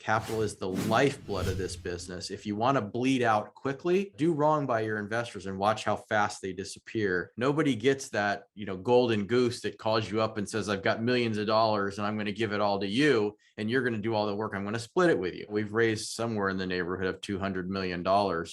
Capital is the lifeblood of this business. If you want to bleed out quickly, do wrong by your investors and watch how fast they disappear. Nobody gets that, golden goose that calls you up and says, I've got millions of dollars and I'm going to give it all to you and you're going to do all the work. I'm going to split it with you. We've raised somewhere in the neighborhood of $200 million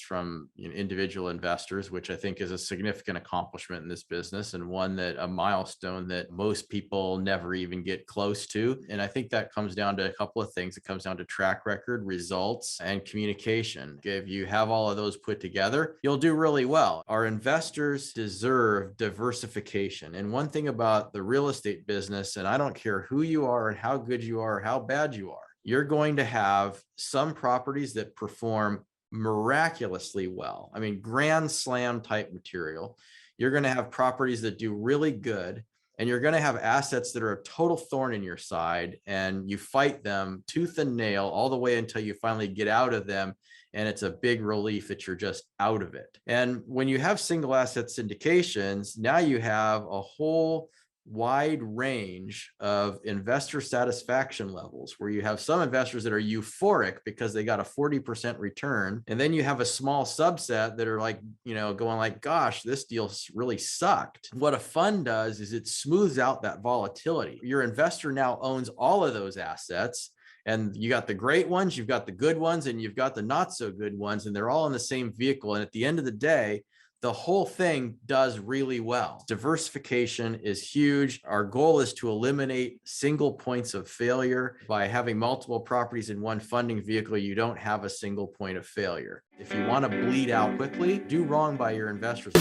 from individual investors, which I think is a significant accomplishment in this business and a milestone that most people never even get close to. And I think that comes down to a couple of things. It comes down to track record, results, and communication. If you have all of those put together, you'll do really well. Our investors deserve diversification. And one thing about the real estate business, and I don't care who you are and how good you are, or how bad you are, you're going to have some properties that perform miraculously well. I mean, grand slam type material. You're going to have properties that do really good. And you're going to have assets that are a total thorn in your side and you fight them tooth and nail all the way until you finally get out of them. And it's a big relief that you're just out of it. And when you have single asset syndications, now you have a whole wide range of investor satisfaction levels where you have some investors that are euphoric because they got a 40% return. And then you have a small subset that are like, going like, gosh, this deal really sucked. What a fund does is it smooths out that volatility. Your investor now owns all of those assets. And you got the great ones, you've got the good ones, and you've got the not so good ones, and they're all in the same vehicle. And at the end of the day, the whole thing does really well. Diversification is huge. Our goal is to eliminate single points of failure. By having multiple properties in one funding vehicle, you don't have a single point of failure. If you want to bleed out quickly, do wrong by your investors.